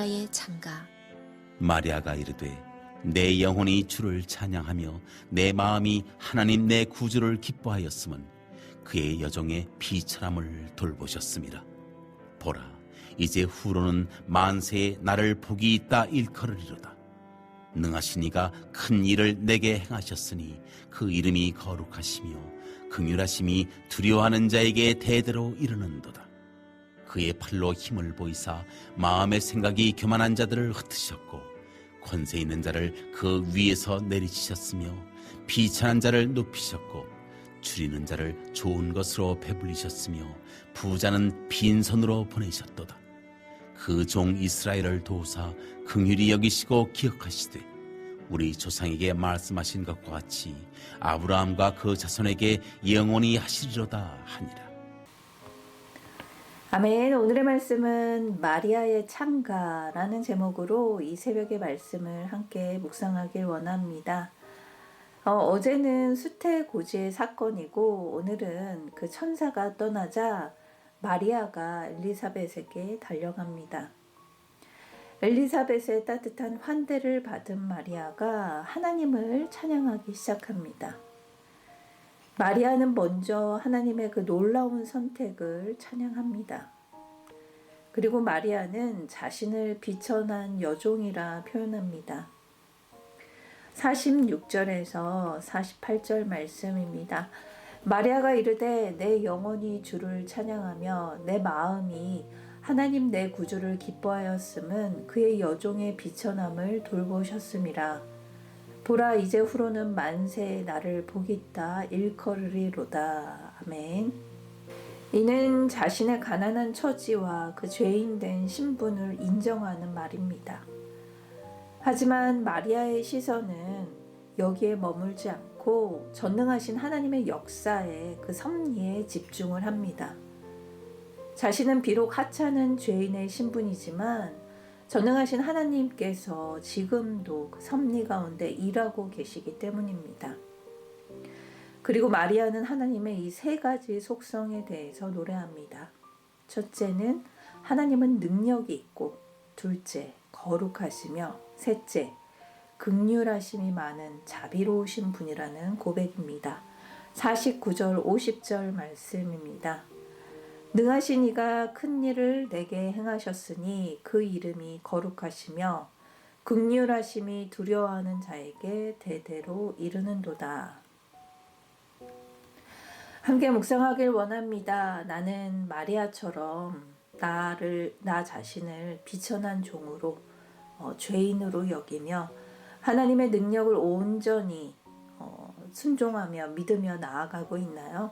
마리아의 창가. 마리아가 이르되 내 영혼이 주를 찬양하며 내 마음이 하나님 내 구주를 기뻐하였음은 그의 여종의 비천함을 돌보셨습니다. 보라, 이제 후로는 만세에 나를 복이 있다 일컬으리로다. 능하신 이가 큰 일을 내게 행하셨으니 그 이름이 거룩하시며 긍휼하심이 두려워하는 자에게 대대로 이르는도다. 그의 팔로 힘을 보이사 마음의 생각이 교만한 자들을 흩으셨고 권세 있는 자를 그 위에서 내리치셨으며 비천한 자를 높이셨고 줄이는 자를 좋은 것으로 배불리셨으며 부자는 빈손으로 보내셨도다. 그 종 이스라엘을 도우사 긍휼히 여기시고 기억하시되 우리 조상에게 말씀하신 것과 같이 아브라함과 그 자손에게 영원히 하시리로다 하니라. 아멘. 오늘의 말씀은 마리아의 창가라는 제목으로 이 새벽의 말씀을 함께 묵상하길 원합니다. 어제는 수태고지의 사건이고 오늘은 그 천사가 떠나자 마리아가 엘리사벳에게 달려갑니다. 엘리사벳의 따뜻한 환대를 받은 마리아가 하나님을 찬양하기 시작합니다. 마리아는 먼저 하나님의 그 놀라운 선택을 찬양합니다. 그리고 마리아는 자신을 비천한 여종이라 표현합니다. 46절에서 48절 말씀입니다. 마리아가 이르되 내 영혼이 주를 찬양하며 내 마음이 하나님 내 구주를 기뻐하였음은 그의 여종의 비천함을 돌보셨음이라. 보라, 이제 후로는 만세에 나를 복있다 일컬으리로다. 아멘. 이는 자신의 가난한 처지와 그 죄인된 신분을 인정하는 말입니다. 하지만 마리아의 시선은 여기에 머물지 않고 전능하신 하나님의 역사에 그 섭리에 집중을 합니다. 자신은 비록 하찮은 죄인의 신분이지만 전능하신 하나님께서 지금도 그 섭리 가운데 일하고 계시기 때문입니다. 그리고 마리아는 하나님의 이 세 가지 속성에 대해서 노래합니다. 첫째는 하나님은 능력이 있고, 둘째 거룩하시며, 셋째 긍휼하심이 많은 자비로우신 분이라는 고백입니다. 49절 50절 말씀입니다. 능하신 이가 큰 일을 내게 행하셨으니 그 이름이 거룩하시며 긍휼하심이 두려워하는 자에게 대대로 이르는도다. 함께 묵상하길 원합니다. 나는 마리아처럼 나 자신을 비천한 종으로 죄인으로 여기며 하나님의 능력을 온전히 순종하며 믿으며 나아가고 있나요?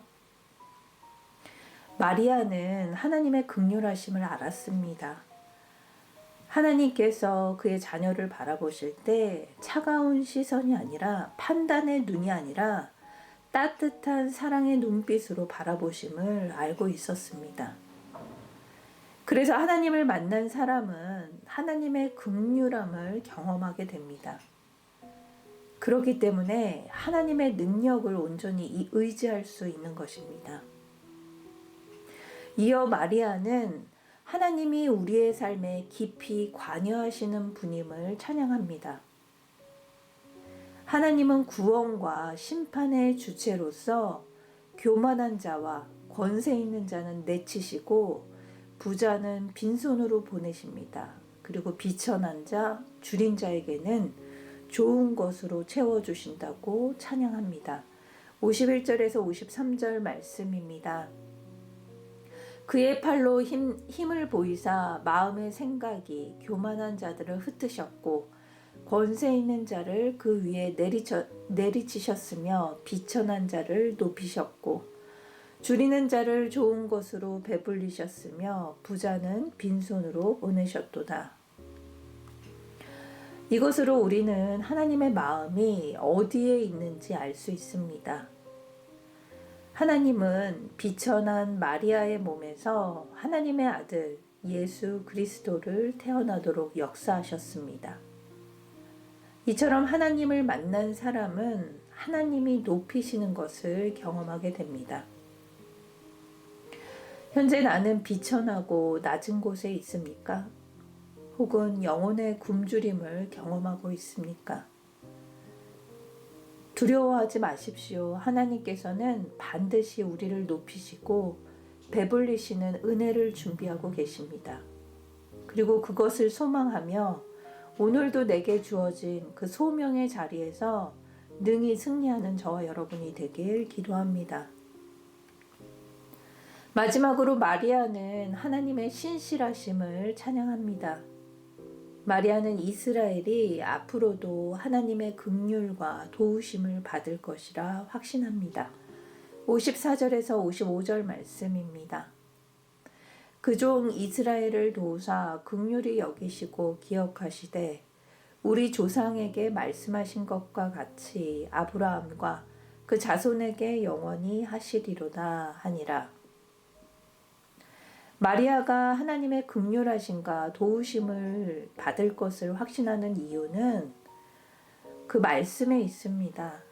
마리아는 하나님의 긍휼하심을 알았습니다. 하나님께서 그의 자녀를 바라보실 때 차가운 시선이 아니라 판단의 눈이 아니라 따뜻한 사랑의 눈빛으로 바라보심을 알고 있었습니다. 그래서 하나님을 만난 사람은 하나님의 긍휼함을 경험하게 됩니다. 그렇기 때문에 하나님의 능력을 온전히 의지할 수 있는 것입니다. 이어 마리아는 하나님이 우리의 삶에 깊이 관여하시는 분임을 찬양합니다. 하나님은 구원과 심판의 주체로서 교만한 자와 권세 있는 자는 내치시고 부자는 빈손으로 보내십니다. 그리고 비천한 자, 줄인 자에게는 좋은 것으로 채워주신다고 찬양합니다. 51절에서 53절 말씀입니다. 그의 팔로 힘을 보이사 마음의 생각이 교만한 자들을 흩으셨고 권세 있는 자를 그 위에 내리치셨으며 비천한 자를 높이셨고 줄이는 자를 좋은 것으로 배불리셨으며 부자는 빈손으로 보내셨도다. 이것으로 우리는 하나님의 마음이 어디에 있는지 알 수 있습니다. 하나님은 비천한 마리아의 몸에서 하나님의 아들 예수 그리스도를 태어나도록 역사하셨습니다. 이처럼 하나님을 만난 사람은 하나님이 높이시는 것을 경험하게 됩니다. 현재 나는 비천하고 낮은 곳에 있습니까? 혹은 영혼의 굶주림을 경험하고 있습니까? 두려워하지 마십시오. 하나님께서는 반드시 우리를 높이시고 배불리시는 은혜를 준비하고 계십니다. 그리고 그것을 소망하며 오늘도 내게 주어진 그 소명의 자리에서 능히 승리하는 저와 여러분이 되길 기도합니다. 마지막으로 마리아는 하나님의 신실하심을 찬양합니다. 마리아는 이스라엘이 앞으로도 하나님의 긍휼과 도우심을 받을 것이라 확신합니다. 54절에서 55절 말씀입니다. 그 종 이스라엘을 도우사 긍휼히 여기시고 기억하시되 우리 조상에게 말씀하신 것과 같이 아브라함과 그 자손에게 영원히 하시리로다 하니라. 마리아가 하나님의 긍휼하심과 도우심을 받을 것을 확신하는 이유는 그 말씀에 있습니다.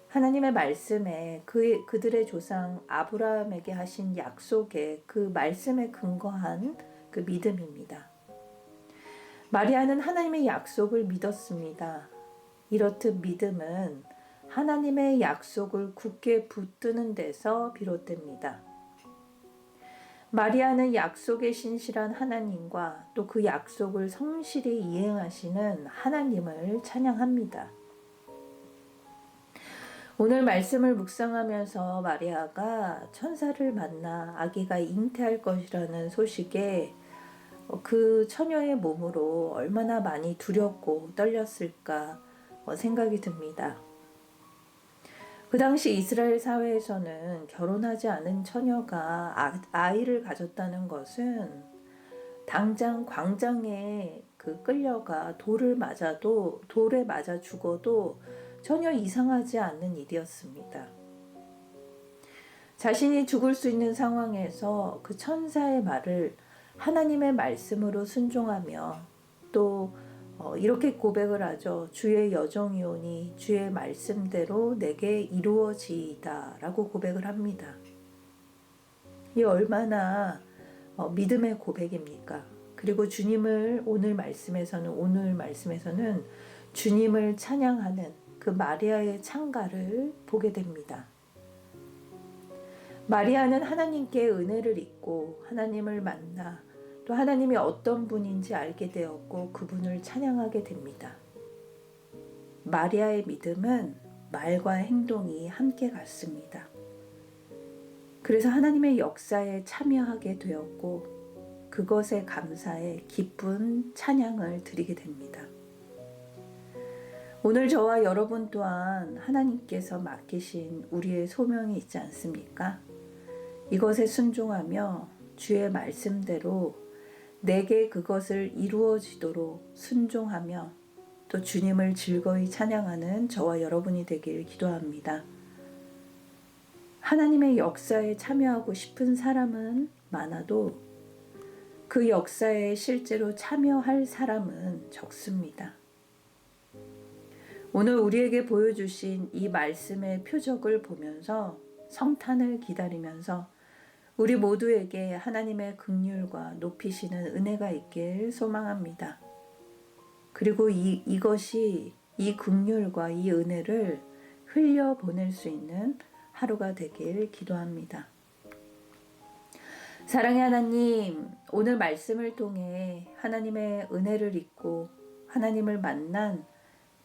하나님의 말씀에 그들의 조상 아브라함에게 하신 약속에 그 말씀에 근거한 그 믿음입니다. 마리아는 하나님의 약속을 믿었습니다. 이렇듯 믿음은 하나님의 약속을 굳게 붙드는 데서 비롯됩니다. 마리아는 약속에 신실한 하나님과 또 그 약속을 성실히 이행하시는 하나님을 찬양합니다. 오늘 말씀을 묵상하면서 마리아가 천사를 만나 아기가 잉태할 것이라는 소식에 그 처녀의 몸으로 얼마나 많이 두렵고 떨렸을까 생각이 듭니다. 그 당시 이스라엘 사회에서는 결혼하지 않은 처녀가 아이를 가졌다는 것은 당장 광장에 끌려가 돌에 맞아 죽어도 전혀 이상하지 않는 일이었습니다. 자신이 죽을 수 있는 상황에서 그 천사의 말을 하나님의 말씀으로 순종하며 또 이렇게 고백을 하죠. 주의 여정이오니 주의 말씀대로 내게 이루어지이다 라고 고백을 합니다. 이 얼마나 믿음의 고백입니까? 그리고 주님을 오늘 말씀에서는 주님을 찬양하는 그 마리아의 창가를 보게 됩니다. 마리아는 하나님께 은혜를 잊고 하나님을 만나 또 하나님이 어떤 분인지 알게 되었고 그분을 찬양하게 됩니다. 마리아의 믿음은 말과 행동이 함께 갔습니다. 그래서 하나님의 역사에 참여하게 되었고 그것에 감사해 기쁜 찬양을 드리게 됩니다. 오늘 저와 여러분 또한 하나님께서 맡기신 우리의 소명이 있지 않습니까? 이것에 순종하며 주의 말씀대로 내게 그것을 이루어지도록 순종하며 또 주님을 즐거이 찬양하는 저와 여러분이 되길 기도합니다. 하나님의 역사에 참여하고 싶은 사람은 많아도 그 역사에 실제로 참여할 사람은 적습니다. 오늘 우리에게 보여주신 이 말씀의 표적을 보면서 성탄을 기다리면서 우리 모두에게 하나님의 긍휼과 높이시는 은혜가 있길 소망합니다. 그리고 이것이 이 긍휼과 이 은혜를 흘려보낼 수 있는 하루가 되길 기도합니다. 사랑의 하나님, 오늘 말씀을 통해 하나님의 은혜를 잊고 하나님을 만난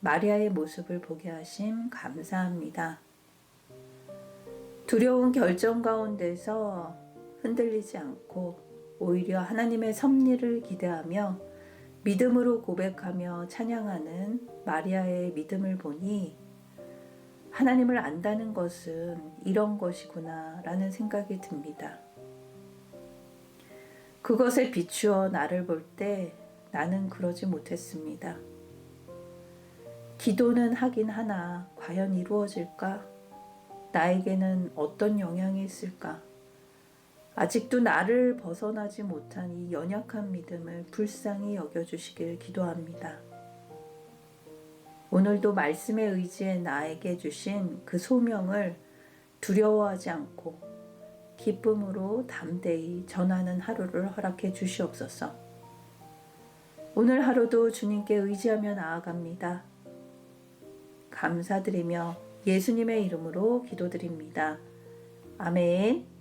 마리아의 모습을 보게 하심 감사합니다. 두려운 결정 가운데서 흔들리지 않고 오히려 하나님의 섭리를 기대하며 믿음으로 고백하며 찬양하는 마리아의 믿음을 보니 하나님을 안다는 것은 이런 것이구나 라는 생각이 듭니다. 그것에 비추어 나를 볼 때 나는 그러지 못했습니다. 기도는 하긴 하나 과연 이루어질까? 나에게는 어떤 영향이 있을까? 아직도 나를 벗어나지 못한 이 연약한 믿음을 불쌍히 여겨주시길 기도합니다. 오늘도 말씀의 의지에 나에게 주신 그 소명을 두려워하지 않고 기쁨으로 담대히 전하는 하루를 허락해 주시옵소서. 오늘 하루도 주님께 의지하며 나아갑니다. 감사드리며 예수님의 이름으로 기도드립니다. 아멘.